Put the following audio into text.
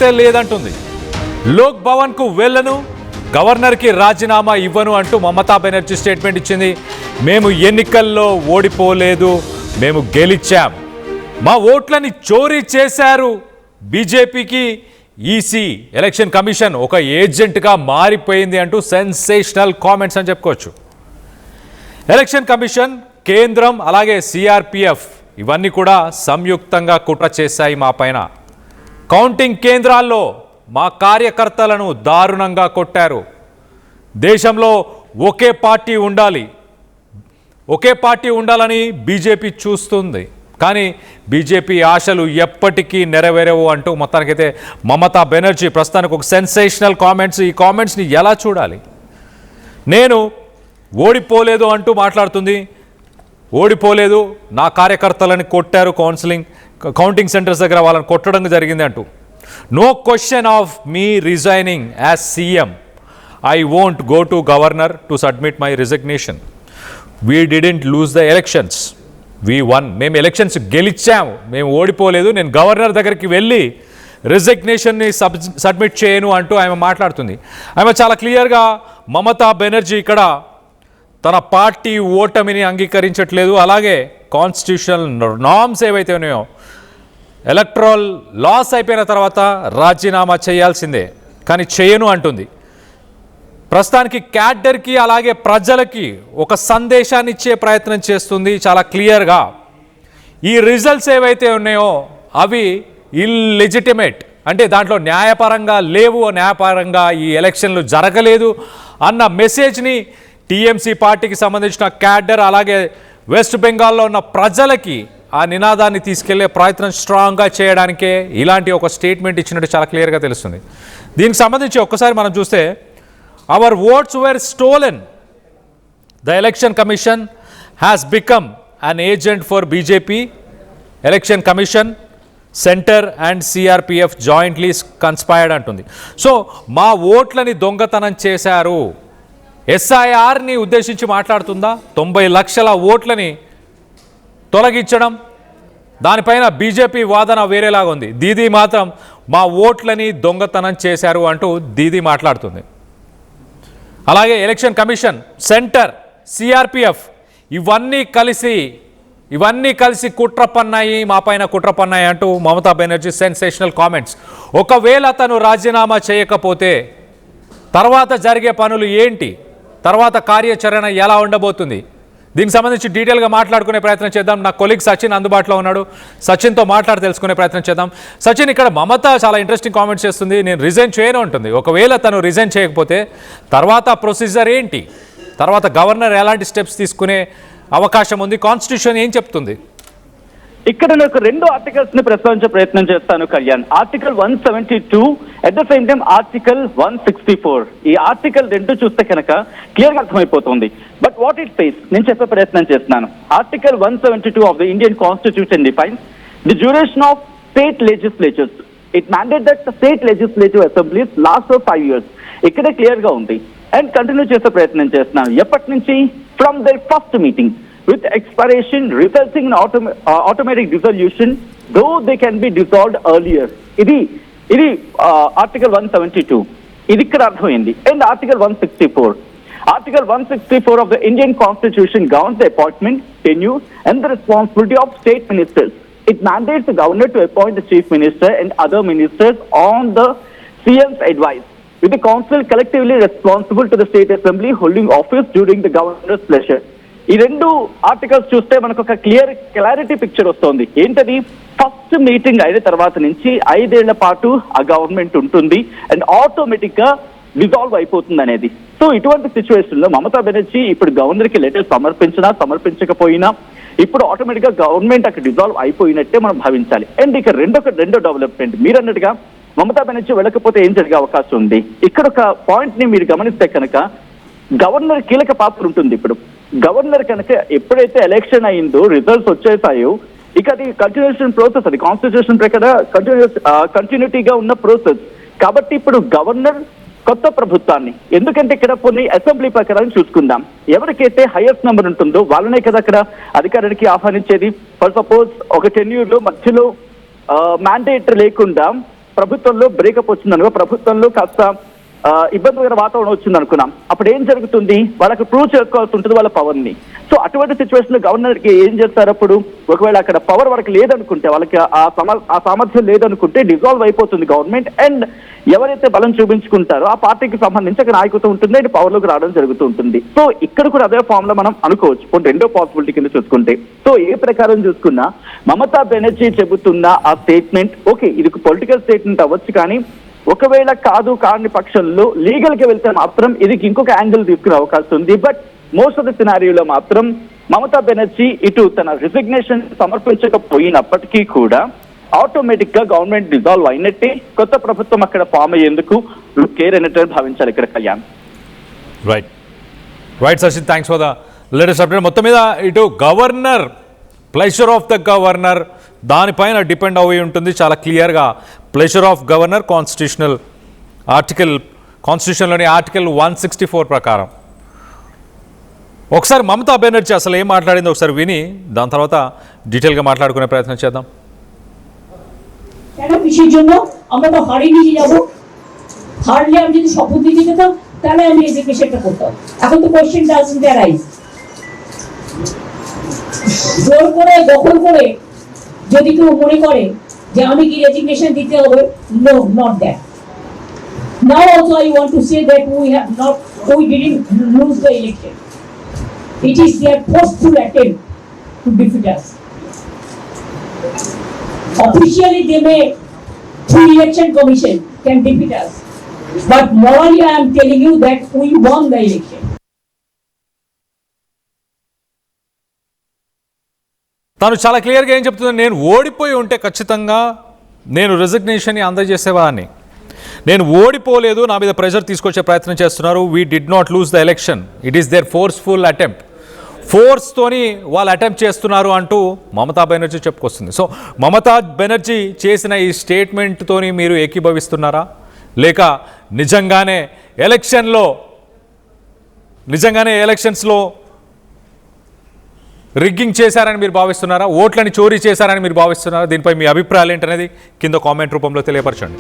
ప్రసక్తే లేదంటుంది. లోక్ భవన్కు వెళ్ళను, గవర్నర్కి రాజీనామా ఇవ్వను అంటూ మమతా బెనర్జీ స్టేట్మెంట్ ఇచ్చింది. మేము ఎన్నికల్లో ఓడిపోలేదు, మేము గెలిచాం. మా ఓట్లని చోరీ చేశారు. బీజేపీకి ఈసీ ఎలక్షన్ కమిషన్ ఒక ఏజెంట్గా మారిపోయింది అంటూ సెన్సేషనల్ కామెంట్స్ అని చెప్పుకోవచ్చు. ఎలక్షన్ కమిషన్, కేంద్రం అలాగే సిఆర్పిఎఫ్ ఇవన్నీ కూడా సంయుక్తంగా కుట్ర చేశాయి మా పైన. కౌంటింగ్ కేంద్రాల్లో మా కార్యకర్తలను దారుణంగా కొట్టారు. దేశంలో ఒకే పార్టీ ఉండాలని బీజేపీ చూస్తుంది, కానీ బీజేపీ ఆశలు ఎప్పటికీ నెరవేరవు అంటూ మొత్తానికైతే మమతా బెనర్జీ ప్రస్తుతానికి ఒక సెన్సేషనల్ కామెంట్స్. ఈ కామెంట్స్ని ఎలా చూడాలి? నేను ఓడిపోలేదు అంటూ మాట్లాడుతుంది. ఓడిపోలేదు, నా కార్యకర్తలని కొట్టారు, కౌంటింగ్ సెంటర్స్ దగ్గర వాళ్ళని కొట్టడం జరిగింది అంటూ. No question of me resigning as CM. I won't go to governor to submit my resignation. We didn't lose the elections, we won. మేము ఎలక్షన్స్ గెలిచాము, మేము ఓడిపోలేదు. నేను గవర్నర్ దగ్గరికి వెళ్ళి రిజిగ్నేషన్ని సబ్మిట్ చేయను అంటూ ఆమె మాట్లాడుతుంది. ఆమె చాలా క్లియర్గా మమతా బెనర్జీ ఇక్కడ తన పార్టీ ఓటమిని అంగీకరించట్లేదు. అలాగే కాన్స్టిట్యూషనల్ నార్మ్స్ ఏవైతే ఉన్నాయో, ఎలక్ట్రల్ లాస్ అయిపోయిన తర్వాత రాజీనామా చేయాల్సిందే, కానీ చేయను అంటుంది. ప్రస్తుతానికి క్యాడర్కి అలాగే ప్రజలకి ఒక సందేశాన్ని ఇచ్చే ప్రయత్నం చేస్తుంది చాలా క్లియర్గా. ఈ రిజల్ట్స్ ఏవైతే ఉన్నాయో అవి ఇల్లెజిటిమేట్, అంటే దాంట్లో న్యాయపరంగా లేవు, న్యాయపరంగా ఈ ఎలక్షన్లు జరగలేదు అన్న మెసేజ్ని టీఎంసీ పార్టీకి సంబంధించిన క్యాడర్ అలాగే వెస్ట్ బెంగాల్లో ఉన్న ప్రజలకి ఆ నినాదాన్ని తీసుకెళ్లే ప్రయత్నం స్ట్రాంగ్గా చేయడానికే ఇలాంటి ఒక స్టేట్మెంట్ ఇచ్చినట్టు చాలా క్లియర్గా తెలుస్తుంది. దీనికి సంబంధించి ఒక్కసారి మనం చూస్తే, our votes were stolen. The election commission has become an agent for BJP. Election commission, center and CRPF jointly conspired అంటుంది. సో మా ఓట్లని దొంగతనం చేశారు. ఎస్ఐఆర్ని ఉద్దేశించి మాట్లాడుతుందా? 90 లక్షల ఓట్లని తొలగించడం, దానిపైన బీజేపీ వాదన వేరేలాగా ఉంది. దీదీ మాత్రం మా ఓట్లని దొంగతనం చేశారు అంటూ దీదీ మాట్లాడుతుంది. అలాగే ఎలక్షన్ కమిషన్, సెంటర్, సిఆర్పిఎఫ్ ఇవన్నీ కలిసి కుట్ర పన్నాయి, మా పైన కుట్ర పన్నాయి అంటూ మమతా బెనర్జీ సెన్సేషనల్ కామెంట్స్. ఒకవేళ తను రాజీనామా చేయకపోతే తర్వాత జరిగే పనులు ఏంటి, తర్వాత కార్యాచరణ ఎలా ఉండబోతుంది, దీనికి సంబంధించి డీటెయిల్గా మాట్లాడుకునే ప్రయత్నం చేద్దాం. నా కొలీగ్ సచిన్ అందుబాటులో ఉన్నాడు. సచిన్తో మాట్లాడి తెలుసుకునే ప్రయత్నం చేద్దాం. సచిన్, ఇక్కడ మమత చాలా ఇంట్రెస్టింగ్ కామెంట్స్ చేస్తుంది. నేను రిజైన్ చేయను ఉంటుంది. ఒకవేళ తను రిజైన్ చేయకపోతే తర్వాత ప్రొసీజర్ ఏంటి, తర్వాత గవర్నర్ ఎలాంటి స్టెప్స్ తీసుకునే అవకాశం ఉంది, కాన్స్టిట్యూషన్ ఏం చెప్తుంది? ఇక్కడ నాకు 2 ఆర్టికల్స్ ని ప్రస్తావించే ప్రయత్నం చేస్తాను Kalyan. Article 172 at the same time article 164. ఈ ఆర్టికల్ 2 చూస్తే కనుక క్లియర్ గా అర్థమైపోతుంది. బట్ వాట్ ఇట్ సేస్ నేను చెప్పే ప్రయత్నం చేస్తున్నాను. Article 172 of the Indian constitution defines the duration of state legislatures. It mandate that the state legislative assemblies last for 5 years. ఇక్కడే క్లియర్ గా ఉంది. అండ్ కంటిన్యూ చేసే ప్రయత్నం చేస్తున్నాను. ఎప్పటి నుంచి? From the first meeting with expiration resulting in automatic dissolution, though they can be dissolved earlier. ఇది article 172. ఇది ఇక్కడ అర్థమైంది. And article 164. Article 164 of the Indian Constitution governs the appointment, tenure and the responsibility of state ministers. It mandates the governor to appoint the chief minister and other ministers on the CM's advice, with the council collectively responsible to the state assembly holding office during the governor's pleasure. ఈ 2 articles చూస్తే మనకు ఒక clarity picture వస్తుంది. ఏంటది? First meeting అయిన తర్వాత నుంచి 5 ఏళ్ల పాటు ఆ గవర్నమెంట్ ఉంటుంది అండ్ ఆటోమేటిక్ గా డిజాల్వ్ అయిపోతుంది అనేది. సో ఇటువంటి సిచ్యువేషన్ లో మమతా బెనర్జీ ఇప్పుడు గవర్నర్ కి లెటర్ సమర్పించకపోయినా ఇప్పుడు ఆటోమేటిక్ గా గవర్నమెంట్ అక్కడ డిజాల్వ్ అయిపోయినట్టే మనం భావించాలి. అండ్ ఇక రెండో డెవలప్మెంట్, మీరు అన్నట్టుగా మమతా బెనర్జీ వెళ్ళకపోతే ఏం జరిగే అవకాశం ఉంది? ఇక్కడ ఒక పాయింట్ ని మీరు గమనిస్తే కనుక గవర్నర్ కీలక పాత్ర ఉంటుంది. ఇప్పుడు గవర్నర్ కనుక ఎప్పుడైతే ఎలక్షన్ అయిందో, రిజల్ట్స్ వచ్చేసాయో, ఇక అది కంటిన్యూషన్ ప్రాసెస్, అది కాన్స్టిట్యూషన్ ప్రకారం కంటిన్యూటీగా ఉన్న ప్రాసెస్. కాబట్టి ఇప్పుడు గవర్నర్ కొత్త ప్రభుత్వాన్ని, ఎందుకంటే ఇక్కడ కొన్ని అసెంబ్లీ ప్రకారం చూసుకుందాం, ఎవరికైతే హైయెస్ట్ నెంబర్ ఉంటుందో వాళ్ళనే కదా అక్కడ అధికారానికి ఆహ్వానించేది. ఫర్ సపోజ్ ఒక టెన్యూర్ లో మధ్యలో మ్యాండేట్ లేకుండా ప్రభుత్వంలో బ్రేకప్ వచ్చిందనుకో, ప్రభుత్వంలో కాస్త ఇబ్బందికర వాతావరణం వచ్చింది అనుకున్నాం. అప్పుడు ఏం జరుగుతుంది? వాళ్ళకి ప్రూవ్ చేసుకోవాల్సి ఉంటుంది వాళ్ళ పవర్ ని. సో అటువంటి సిచ్యువేషన్ లో గవర్నర్ కి ఏం చేస్తారు? అప్పుడు ఒకవేళ అక్కడ పవర్ వాళ్ళకి లేదనుకుంటే, వాళ్ళకి ఆ సామర్థ్యం లేదనుకుంటే డిజాల్వ్ అయిపోతుంది గవర్నమెంట్. అండ్ ఎవరైతే బలం చూపించుకుంటారో ఆ పార్టీకి సంబంధించి అక్కడ నాయకత్వం ఉంటుంది, అండ్ పవర్ లోకి రావడం జరుగుతూ ఉంటుంది. సో ఇక్కడ కూడా అదే ఫామ్ లో మనం అనుకోవచ్చు. ఇప్పుడు రెండో పాసిబిలిటీ కింద చూసుకుంటే, సో ఏ ప్రకారం చూసుకున్నా మమతా బెనర్జీ చెబుతున్న ఆ స్టేట్మెంట్ ఓకే, ఇది పొలిటికల్ స్టేట్మెంట్ అవ్వచ్చు, కానీ ఒకవేళ కాని పక్షంలో లీగల్ కి వెళ్తే మాత్రం ఇది ఇంకొక యాంగిల్ తీసుకునే అవకాశం ఉంది. బట్ మోస్ట్ ఆఫ్ ద సినారియోలో మాత్రం మమతా బెనర్జీ ఇటు తన రిజిగ్నేషన్ సమర్పించకపోయినప్పటికీ కూడా ఆటోమేటిక్ గా గవర్నమెంట్ డిజాల్వ్ అయినట్టే, కొత్త ప్రభుత్వం అక్కడ ఫామ్ అయ్యేందుకు కేర్ అయినట్టు భావించాలి ఇక్కడ Kalyan. Right Sachin, thanks for the latest update. మొత్తం మీద ఇటు governor, pleasure of the governor దానిపైన డిపెండ్ అయి ఉంటుంది చాలా క్లియర్గా. ప్లెజర్ ఆఫ్ గవర్నర్ కాన్స్టిట్యూషన్లోని ఆర్టికల్ 164 ప్రకారం. ఒకసారి మమతా బెనర్జీ అసలు ఏం మాట్లాడిందో ఒకసారి విని దాని తర్వాత డీటెయిల్గా మాట్లాడుకునే ప్రయత్నం చేద్దాం. কেন কৃষির জন্য আমরা তো হারিয়ে নিয়ে যাবো, হারলে আমি যদি শপথ দিতে যেতাম তাহলে আমি রেজিগনেশনটা করতাম। এখন তো কোয়েশ্চেন ডাজন্ট অ্যারাইজ। জোর করে দখল করে যদি কেউ মনে করে যে আমি কি রেজিগনেশন দিতে হবে, no, not that. Now also I want to say that we didn't lose the election. It is their forceful attempt to defeat us. Officially they may, through election commission, can defeat us, but morally I am telling you that we won the election. తను చాలా క్లియర్గా ఏం చెప్తుంది, నేను ఓడిపోయి ఉంటే ఖచ్చితంగా నేను రిజిగ్నేషన్ని అందజేసేవాడిని. నేను ఓడిపోలేదు, నా మీద ప్రెషర్ తీసుకొచ్చే ప్రయత్నం చేస్తున్నారు. We did not lose the election, it is their forceful attempt. ఫోర్స్తోని వాళ్ళు అటెంప్ట్ చేస్తున్నారు అంటూ మమతా బెనర్జీ చెప్పుకొస్తుంది. సో మమతా బెనర్జీ చేసిన ఈ స్టేట్మెంట్తోని మీరు ఏకీభవిస్తున్నారా, లేక నిజంగానే ఎలక్షన్స్లో రిగ్గింగ్ చేశారని మీరు భావిస్తున్నారా, ఓట్లని చోరీ చేశారని మీరు భావిస్తున్నారా? దీనిపై మీ అభిప్రాయాలు ఏంటనేది కింద కామెంట్ రూపంలో తెలియపరచండి.